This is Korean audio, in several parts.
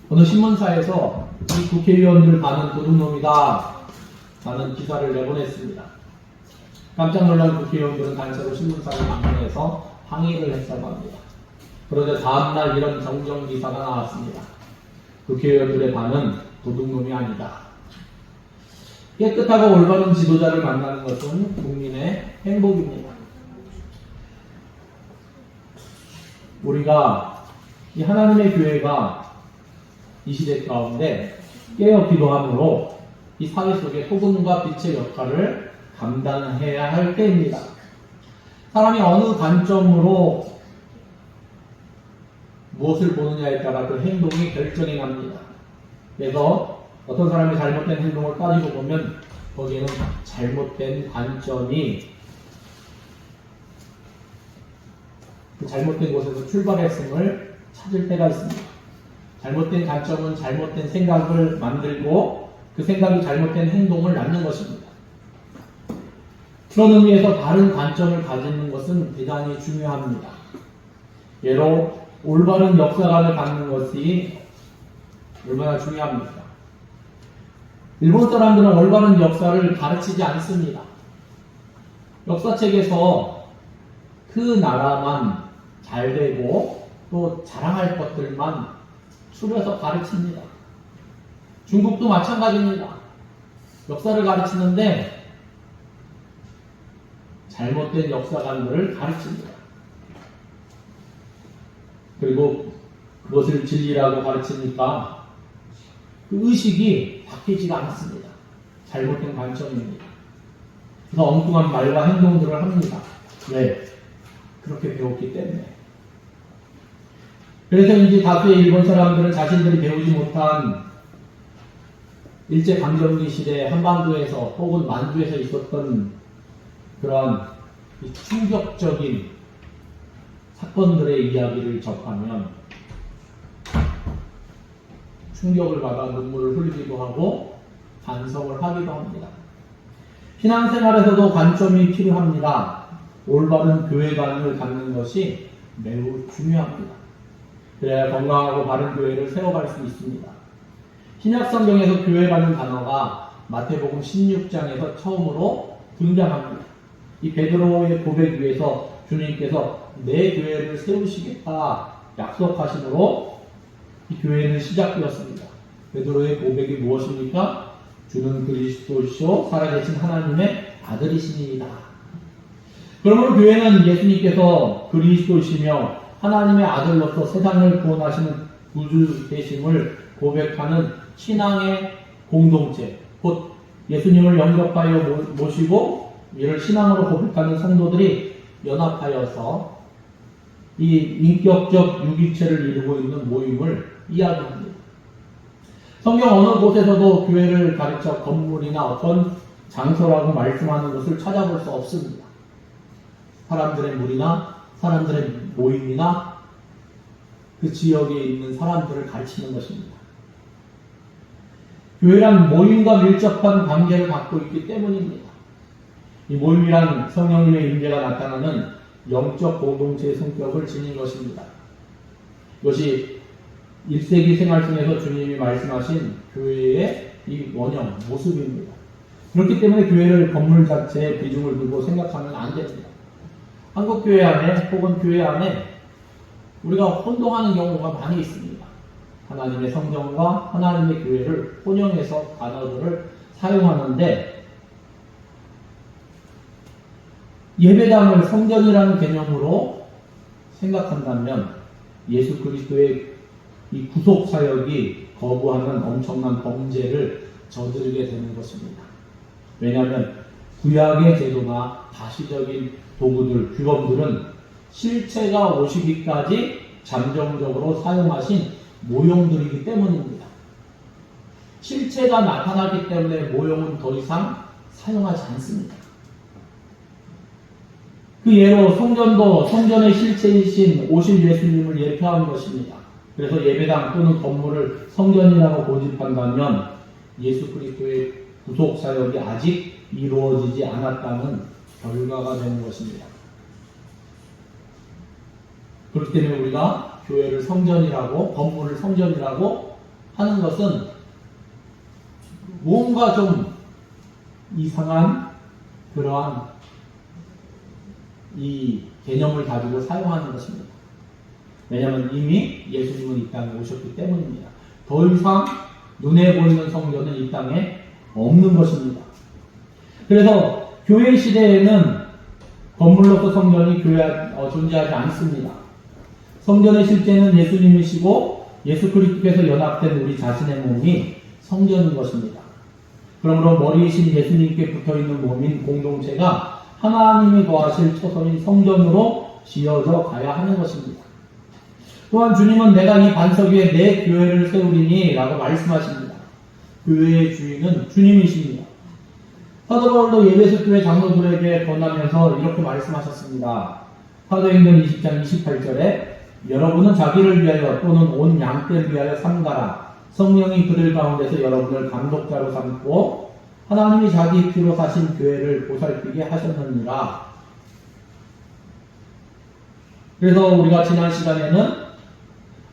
어느 신문사에서 이 국회의원들 반은 도둑놈이다 라는 기사를 내보냈습니다. 깜짝 놀란 국회의원들은 단체로 신문사를 방문해서 항의를 했다고 합니다. 그런데 다음날 이런 정정 기사가 나왔습니다. 국회의원들의 반은 도둑놈이 아니다. 깨끗하고 올바른 지도자를 만나는 것은 국민의 행복입니다. 우리가 이 하나님의 교회가 이 시대 가운데 깨어 기도함으로 이 사회 속에 소금과 빛의 역할을 감당해야 할 때입니다. 사람이 어느 관점으로 무엇을 보느냐에 따라 그 행동이 결정이 납니다. 그래서 어떤 사람이 잘못된 행동을 따지고 보면 거기에는 잘못된 관점이 그 잘못된 곳에서 출발했음을 찾을 때가 있습니다. 잘못된 관점은 잘못된 생각을 만들고 그 생각이 잘못된 행동을 낳는 것입니다. 그런 의미에서 다른 관점을 가지는 것은 대단히 중요합니다. 예로 올바른 역사관을 갖는 것이 얼마나 중요합니까? 일본 사람들은 올바른 역사를 가르치지 않습니다. 역사책에서 그 나라만 잘 되고 또 자랑할 것들만 추려서 가르칩니다. 중국도 마찬가지입니다. 역사를 가르치는데 잘못된 역사관들을 가르칩니다. 그리고 그것을 진리라고 가르치니까 그 의식이 바뀌지가 않습니다. 잘못된 관점입니다. 그래서 엉뚱한 말과 행동들을 합니다. 왜? 그렇게 배웠기 때문에. 그래서 이제 다수의 일본 사람들은 자신들이 배우지 못한 일제강점기 시대 한반도에서 혹은 만주에서 있었던 그런 충격적인 사건들의 이야기를 접하면 충격을 받아 눈물을 흘리기도 하고 반성을 하기도 합니다. 신앙생활에서도 관점이 필요합니다. 올바른 교회관을 갖는 것이 매우 중요합니다. 그래야 건강하고 바른 교회를 세워갈 수 있습니다. 신약성경에서 교회라는 단어가 마태복음 16장에서 처음으로 등장합니다. 이 베드로의 고백 위에서 주님께서 내 교회를 세우시겠다 약속하심으로 이 교회는 시작되었습니다. 베드로의 고백이 무엇입니까? 주는 그리스도시요 살아계신 하나님의 아들이시니이다. 그러므로 교회는 예수님께서 그리스도시며 하나님의 아들로서 세상을 구원하시는 구주 되심을 고백하는 신앙의 공동체, 곧 예수님을 영접하여 모시고 이를 신앙으로 고백하는 성도들이 연합하여서 이 인격적 유기체를 이루고 있는 모임을 이야기합니다. 성경 어느 곳에서도 교회를 가르쳐 건물이나 어떤 장소라고 말씀하는 것을 찾아볼 수 없습니다. 사람들의 무리나 사람들의 모임이나 그 지역에 있는 사람들을 가르치는 것입니다. 교회란 모임과 밀접한 관계를 갖고 있기 때문입니다. 이 모임이란 성령님의 임재가 나타나는 영적 공동체의 성격을 지닌 것입니다. 이것이 1세기 생활 속에서 주님이 말씀하신 교회의 이 원형, 모습입니다. 그렇기 때문에 교회를 건물 자체에 비중을 두고 생각하면 안 됩니다. 한국 교회 안에 혹은 교회 안에 우리가 혼동하는 경우가 많이 있습니다. 하나님의 성전과 하나님의 교회를 혼용해서 단어들을 사용하는데 예배당을 성전이라는 개념으로 생각한다면 예수 그리스도의 이 구속 사역이 거부하는 엄청난 범죄를 저지르게 되는 것입니다. 왜냐하면 구약의 제도나 가시적인 도구들, 규범들은 실체가 오시기까지 잠정적으로 사용하신 모형들이기 때문입니다. 실체가 나타나기 때문에 모형은 더 이상 사용하지 않습니다. 그 예로 성전도 성전의 실체이신 오실 예수님을 예표하는 것입니다. 그래서 예배당 또는 건물을 성전이라고 고집한다면 예수 그리스도의 구속 사역이 아직 이루어지지 않았다는 결과가 되는 것입니다. 그렇기 때문에 우리가 교회를 성전이라고, 건물을 성전이라고 하는 것은 뭔가 좀 이상한 그러한 이 개념을 가지고 사용하는 것입니다. 왜냐하면 이미 예수님은 이 땅에 오셨기 때문입니다. 더 이상 눈에 보이는 성전은 이 땅에 없는 것입니다. 그래서 교회 시대에는 건물로서 성전이 존재하지 않습니다. 성전의 실제는 예수님이시고 예수 그리스도께서 연합된 우리 자신의 몸이 성전인 것입니다. 그러므로 머리이신 예수님께 붙어있는 몸인 공동체가 하나님이 거하실 처소인 성전으로 지어져 가야 하는 것입니다. 또한 주님은 내가 이 반석 위에 내 교회를 세우리니 라고 말씀하십니다. 교회의 주인은 주님이십니다. 사도 바울도 예배소 교회 장로들에게 권하면서 이렇게 말씀하셨습니다. 사도행전 20장 28절에 여러분은 자기를 위하여 또는 온 양떼를 위하여 삼가라. 성령이 그들 가운데서 여러분을 감독자로 삼고 하나님이 자기 피로 사신 교회를 보살피게 하셨느니라. 그래서 우리가 지난 시간에는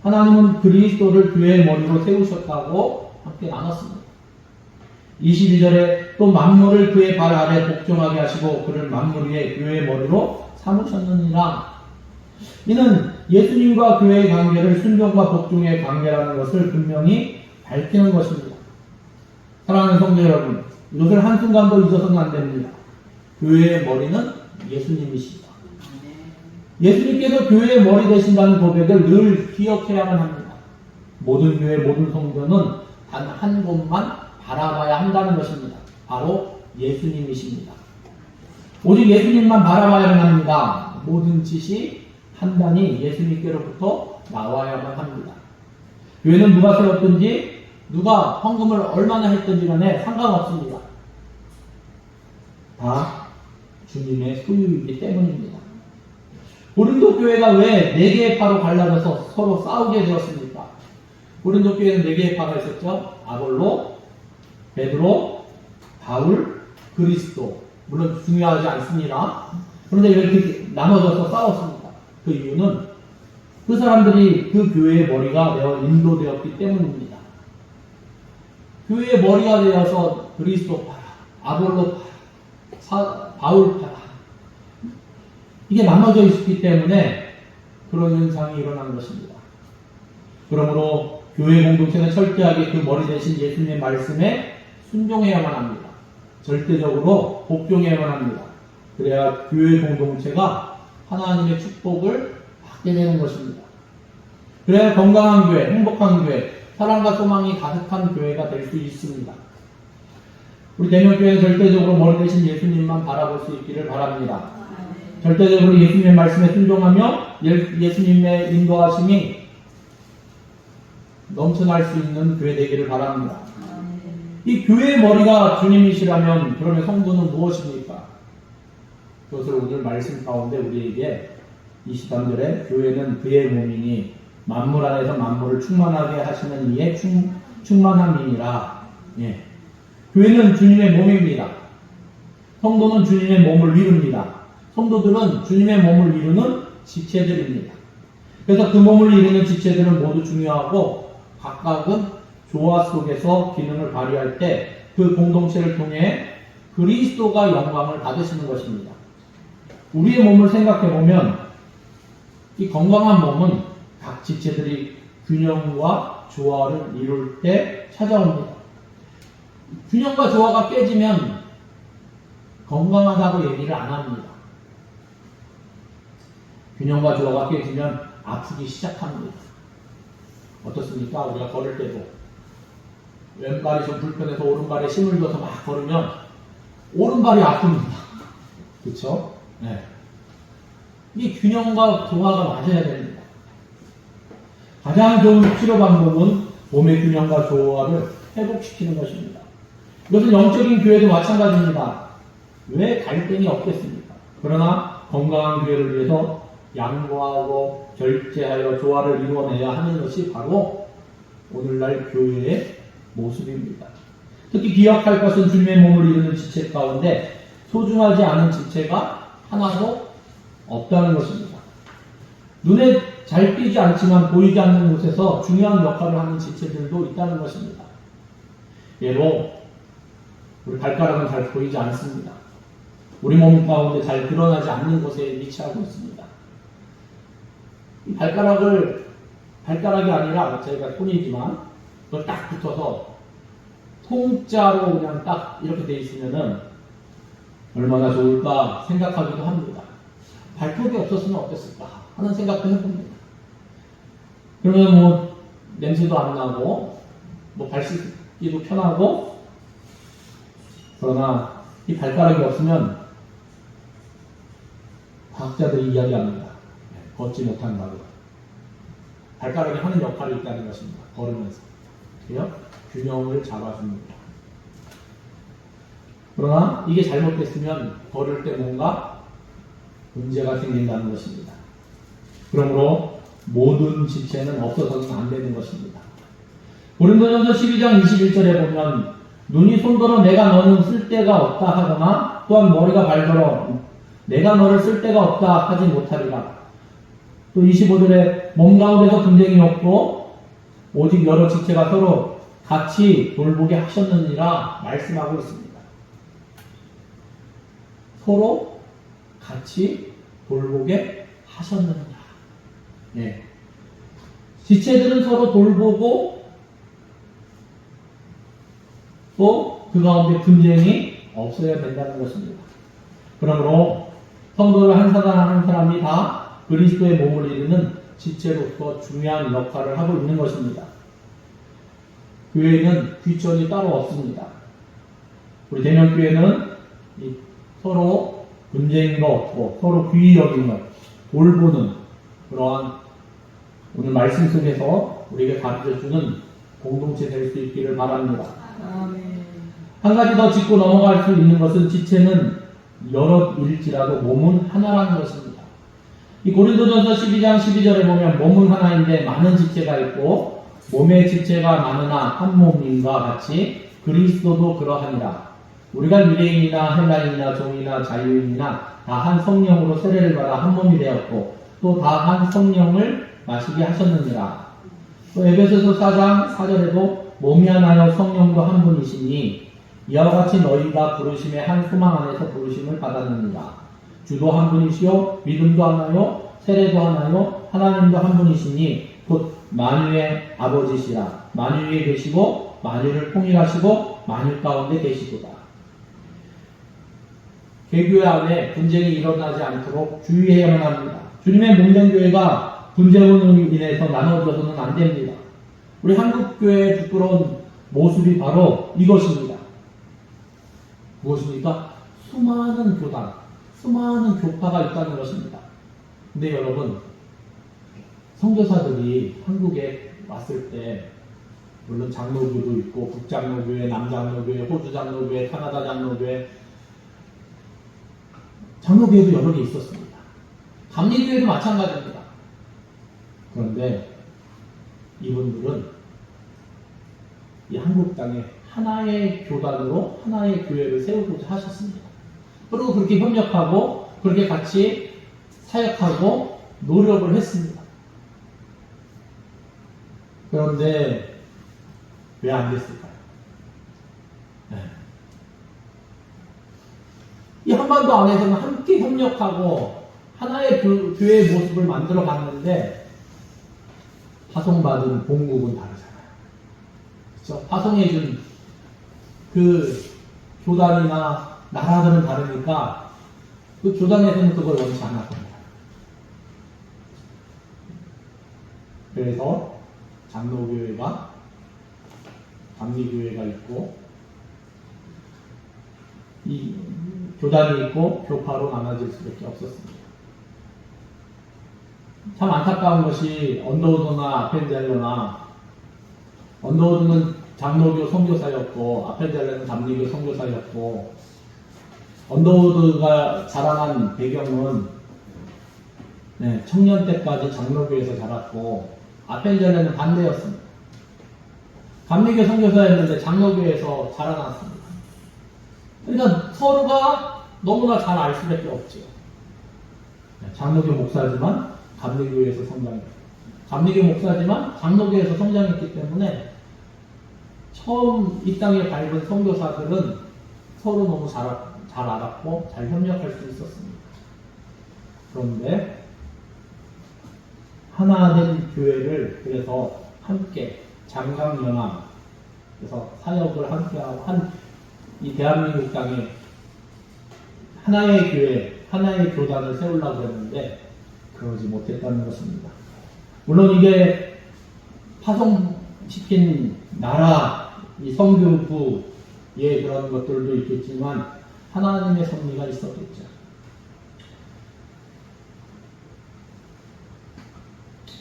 하나님은 그리스도를 교회의 머리로 세우셨다고 함께 나눴습니다. 22절에 또 만물을 그의 발 아래 복종하게 하시고 그를 만물 위에 교회의 머리로 삼으셨느니라. 이는 예수님과 교회의 관계를 순종과 복종의 관계라는 것을 분명히 밝히는 것입니다. 사랑하는 성도 여러분, 이것을 한순간도 잊어서는 안 됩니다. 교회의 머리는 예수님이십니다. 예수님께서 교회의 머리 되신다는 고백을 늘 기억해야만 합니다. 모든 교회, 모든 성도는 단 한 곳만 바라봐야 한다는 것입니다. 바로 예수님이십니다. 오직 예수님만 바라봐야만 합니다. 모든 짓이 판단이 예수님께로부터 나와야만 합니다. 교회는 누가 세웠든지 누가 헌금을 얼마나 했든지 간에 상관없습니다. 다 주님의 소유이기 때문입니다. 고린도 교회가 왜 4개의 파로 갈라져서 서로 싸우게 되었습니까? 고린도 교회는 4개의 파가 있었죠. 아볼로, 베드로, 바울, 그리스도. 물론 중요하지 않습니다. 그런데 이렇게 나눠져서 싸웠습니다. 그 이유는 그 사람들이 그 교회의 머리가 되어 인도되었기 때문입니다. 교회의 머리가 되어서 그리스도 파라, 아볼로 파라, 바울 파라. 이게 나눠져 있기 때문에 그런 현상이 일어난 것입니다. 그러므로 교회 공동체는 철저하게 그 머리 대신 예수님의 말씀에 순종해야만 합니다. 절대적으로 복종해야만 합니다. 그래야 교회 공동체가 하나님의 축복을 받게 되는 것입니다. 그래야 건강한 교회, 행복한 교회, 사랑과 소망이 가득한 교회가 될 수 있습니다. 우리 대명교회는 절대적으로 머리 대신 예수님만 바라볼 수 있기를 바랍니다. 절대적으로 예수님의 말씀에 순종하며 예수님의 인도하심이 넘쳐날 수 있는 교회 되기를 바랍니다. 이 교회의 머리가 주님이시라면 그러면 성도는 무엇입니까? 그것을 오늘 말씀 가운데 우리에게 23절에 교회는 그의 몸이니 만물 안에서 만물을 충만하게 하시는 이의 충만함이니라. 예. 교회는 주님의 몸입니다. 성도는 주님의 몸을 이룹니다. 성도들은 주님의 몸을 이루는 지체들입니다. 그래서 그 몸을 이루는 지체들은 모두 중요하고 각각은 조화 속에서 기능을 발휘할 때 그 공동체를 통해 그리스도가 영광을 받으시는 것입니다. 우리의 몸을 생각해 보면 이 건강한 몸은 각 지체들이 균형과 조화를 이룰 때 찾아옵니다. 균형과 조화가 깨지면 건강하다고 얘기를 안 합니다. 균형과 조화가 깨지면 아프기 시작합니다. 어떻습니까? 우리가 걸을 때도 왼발이 좀 불편해서 오른발에 힘을 줘서 막 걸으면 오른발이 아픕니다. 그렇죠? 네. 이 균형과 조화가 맞아야 됩니다. 가장 좋은 치료 방법은 몸의 균형과 조화를 회복시키는 것입니다. 이것은 영적인 교회도 마찬가지입니다. 왜 갈등이 없겠습니까? 그러나 건강한 교회를 위해서 양보하고 결제하여 조화를 이루어내야 하는 것이 바로 오늘날 교회의 모습입니다. 특히 기억할 것은 주님의 몸을 이루는 지체 가운데 소중하지 않은 지체가 하나도 없다는 것입니다. 눈에 잘 뛰지 않지만 보이지 않는 곳에서 중요한 역할을 하는 지체들도 있다는 것입니다. 예로 우리 발가락은 잘 보이지 않습니다. 우리 몸 가운데 잘 드러나지 않는 곳에 위치하고 있습니다. 이 발가락이 아니라 저희가 손이지만 그걸 딱 붙어서 통짜로 그냥 딱 이렇게 돼 있으면은 얼마나 좋을까 생각하기도 합니다. 발톱이 없었으면 어땠을까 하는 생각도 해봅니다. 그러면 뭐 냄새도 안 나고 뭐 발 씻기도 편하고, 그러나 이 발가락이 없으면 과학자들이 이야기합니다. 걷지 못한다고. 발가락이 하는 역할이 있다는 것입니다. 걸으면서. 그래요? 균형을 잡아줍니다. 그러나 이게 잘못됐으면 걸을 때 뭔가 문제가 생긴다는 것입니다. 그러므로 모든 지체는 없어서는 안 되는 것입니다. 고린도전서 12장 21절에 보면 눈이 손더러 내가 너는 쓸데가 없다 하거나 또한 머리가 발더러 내가 너를 쓸데가 없다 하지 못하리라. 또 25절에 몸 가운데서 분쟁이 없고 오직 여러 지체가 서로 같이 돌보게 하셨느니라 말씀하고 있습니다. 서로 같이 돌보게 하셨느니라. 네. 지체들은 서로 돌보고 또 그 가운데 분쟁이 없어야 된다는 것입니다. 그러므로 성도를 한 사람 한 사람이 다 그리스도의 몸을 이루는 지체로서 중요한 역할을 하고 있는 것입니다. 교회에는 귀천이 따로 없습니다. 우리 대명교회는 서로 분쟁도 없고 서로 귀히 여기는 돌보는 그러한 오늘 말씀 속에서 우리에게 가르쳐주는 공동체 될 수 있기를 바랍니다. 아멘. 한 가지 더 짚고 넘어갈 수 있는 것은 지체는 여럿일지라도 몸은 하나라는 것입니다. 이 고린도전서 12장 12절에 보면 몸은 하나인데 많은 지체가 있고 몸의 지체가 많으나 한 몸인과 같이 그리스도도 그러하니라. 우리가 유대인이나 헬라인이나 종이나 자유인이나 다 한 성령으로 세례를 받아 한 몸이 되었고 또 다 한 성령을 마시게 하셨느니라. 또 에베소서 4장 4절에도 몸이 하나여 성령도 한 분이시니 이와 같이 너희가 부르심의 한 소망 안에서 부르심을 받았느니라. 주도 한 분이시요 믿음도 하나요 세례도 하나요 하나님도 한 분이시니 곧 만유의 아버지시라. 만유에 계시고 만유를 통일하시고 만유 가운데 계시도다. 개교회 안에 분쟁이 일어나지 않도록 주의해야만 합니다. 주님의 몸된 교회가 분쟁으로 인해서 나눠져서는 안 됩니다. 우리 한국교회의 부끄러운 모습이 바로 이것입니다. 무엇입니까? 수많은 교단, 수많은 교파가 있다는 것입니다. 근데 여러분, 선교사들이 한국에 왔을 때 물론 장로교도 있고 북장로교회, 남장로교회, 호주장로교회, 카나다 장로교회, 장로교회도 여러 개 있었습니다. 감리교회도 마찬가지입니다. 그런데 이분들은 이 한국 땅에 하나의 교단으로 하나의 교회를 세우고자 하셨습니다. 그리고 그렇게 협력하고 그렇게 같이 사역하고 노력을 했습니다. 그런데 왜 안 됐을까요? 네. 이 한반도 안에서는 함께 협력하고 하나의 교회의 모습을 만들어 갔는데 파송받은 본국은 다르잖아요. 그렇죠? 파송해준 그 교단이나 나라들은 다르니까 그 교단에서는 그걸 원치 않았습니다. 그래서 장로교회가 감리교회가 있고 이 교단이 있고 교파로 나눠질 수밖에 없었습니다. 참 안타까운 것이 언더우드나 아펜젤러나 언더우드는 장로교 선교사였고 아펜젤러는 감리교 선교사였고 언더우드가 자라난 배경은 청년 때까지 장로교에서 자랐고 아펜젤러는 반대였습니다. 감리교 선교사였는데 장로교에서 자라났습니다. 그러니까 서로가 너무나 잘 알 수밖에 없죠. 장로교 목사지만 감리교에서 성장했고 감리교 목사지만 장로교에서 성장했기 때문에 처음 이 땅에 밟은 선교사들은 서로 너무 잘 알았고 잘 협력할 수 있었습니다. 그런데 하나된 교회를 그래서 함께 장강연합 그래서 사역을 함께하고 이 대한민국 땅에 하나의 교회, 하나의 교단을 세우려고 했는데 그러지 못했다는 것입니다. 물론 이게 파송시킨 나라, 이 선교부의 그런 것들도 있겠지만 하나님의 섭리가 있었겠죠.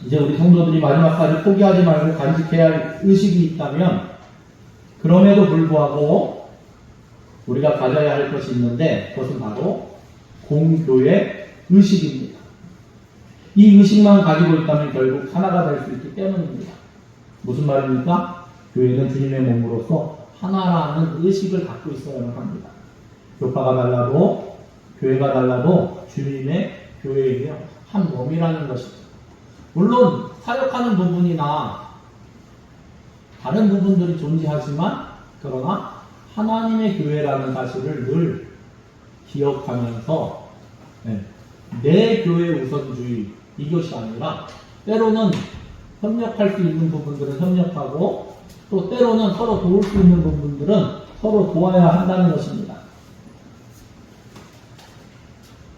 이제 우리 성도들이 마지막까지 포기하지 말고 간직해야 할 의식이 있다면 그럼에도 불구하고 우리가 가져야 할 것이 있는데 그것은 바로 공교의 의식입니다. 이 의식만 가지고 있다면 결국 하나가 될 수 있기 때문입니다. 무슨 말입니까? 교회는 주님의 몸으로서 하나라는 의식을 갖고 있어야만 합니다. 교파가 달라도 교회가 달라도 주님의 교회이며 한 몸이라는 것이죠. 물론 사역하는 부분이나 다른 부분들이 존재하지만 그러나 하나님의 교회라는 사실을 늘 기억하면서 내 교회 우선주의 이것이 아니라 때로는 협력할 수 있는 부분들은 협력하고 또 때로는 서로 도울 수 있는 부분들은 서로 도와야 한다는 것입니다.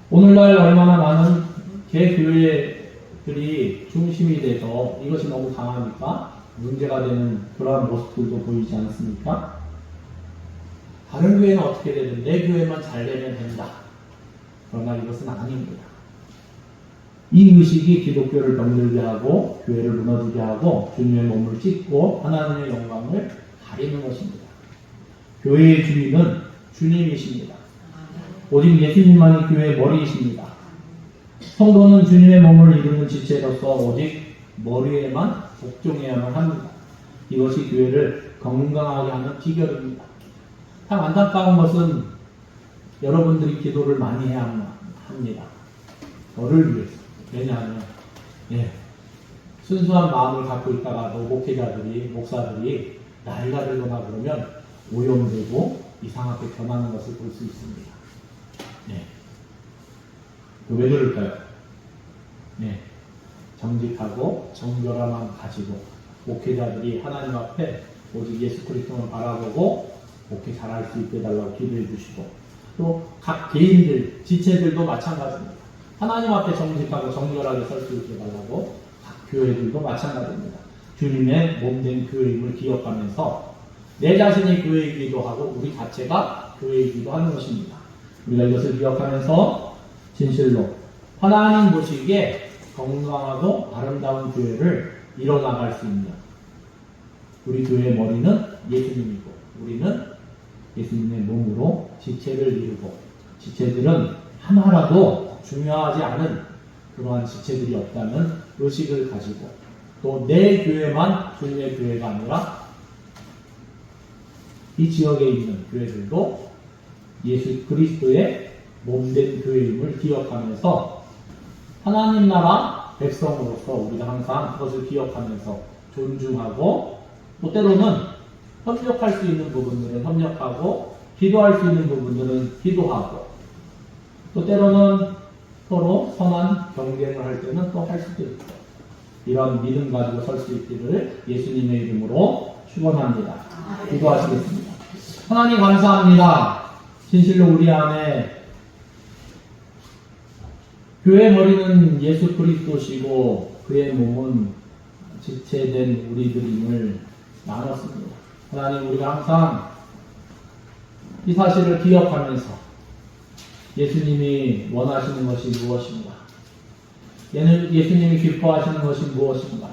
오늘날 얼마나 많은 개교회들이 중심이 돼서 이것이 너무 강하니까 문제가 되는 그러한 모습들도 보이지 않습니까? 다른 교회는 어떻게 되든 내 교회만 잘 되면 된다. 그러나 이것은 아닙니다. 이 의식이 기독교를 병들게 하고 교회를 무너지게 하고 주님의 몸을 찢고 하나님의 영광을 가리는 것입니다. 교회의 주인은 주님이십니다. 오직 예수님만이 교회의 머리이십니다. 성도는 주님의 몸을 이루는 지체로서 오직 머리에만 복종해야만 합니다. 이것이 교회를 건강하게 하는 비결입니다. 참 안타까운 것은 여러분들이 기도를 많이 해야 합니다. 저를 위해서. 왜냐하면 순수한 마음을 갖고 있다가도 목회자들이 목사들이 나이가 들거나 그러면 오염되고 이상하게 변하는 것을 볼 수 있습니다. 왜 그럴까요? 정직하고 정결한 마음 가지고 목회자들이 하나님 앞에 오직 예수 그리스도를 바라보고 목회 잘할 수 있게 해달라고 기도해 주시고 또 각 개인들, 지체들도 마찬가지입니다. 하나님 앞에 정직하고 정결하게 설 수 있게 해달라고 각 교회들도 마찬가지입니다. 주님의 몸된 교회임을 기억하면서 내 자신이 교회이기도 하고 우리 자체가 교회이기도 하는 것입니다. 우리가 이것을 기억하면서 진실로 하나님 보시기에 건강하고 아름다운 교회를 이뤄나갈 수 있는 우리 교회의 머리는 예수님이고 우리는 예수님의 몸으로 지체를 이루고 지체들은 하나라도 중요하지 않은 그러한 지체들이 없다는 의식을 가지고 또 내 교회만 주님의 교회가 아니라 이 지역에 있는 교회들도 예수 그리스도의 몸된 교회임을 기억하면서 하나님 나라 백성으로서 우리가 항상 그것을 기억하면서 존중하고 또 때로는 협력할 수 있는 부분들은 협력하고 기도할 수 있는 부분들은 기도하고 또 때로는 서로 선한 경쟁을 할 때는 또 할 수도 있고 이런 믿음 가지고 설 수 있기를 예수님의 이름으로 축원합니다. 기도하시겠습니다. 하나님 감사합니다. 진실로 우리 안에 교회 머리는 예수 그리스도시고 그의 몸은 지체된 우리들임을 나눴습니다. 하나님 우리가 항상 이 사실을 기억하면서 예수님이 원하시는 것이 무엇인가? 예수님이 기뻐하시는 것이 무엇인가?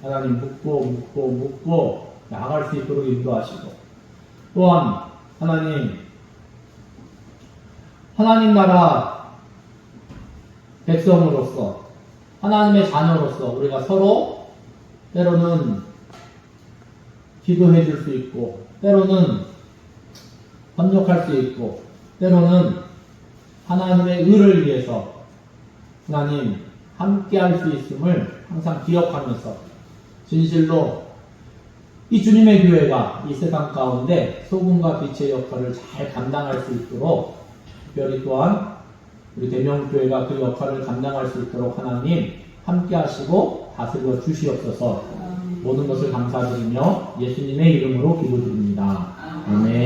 하나님 묻고 나아갈 수 있도록 인도하시고 또한 하나님 나라 백성으로서 하나님의 자녀로서 우리가 서로 때로는 기도해 줄 수 있고 때로는 협력할 수 있고 때로는 하나님의 의를 위해서 하나님 함께 할 수 있음을 항상 기억하면서 진실로 이 주님의 교회가 이 세상 가운데 소금과 빛의 역할을 잘 감당할 수 있도록, 특별히 또한 우리 대명교회가 그 역할을 감당할 수 있도록 하나님 함께 하시고 다스려 주시옵소서. 모든 것을 감사드리며 예수님의 이름으로 기도드립니다. 아멘.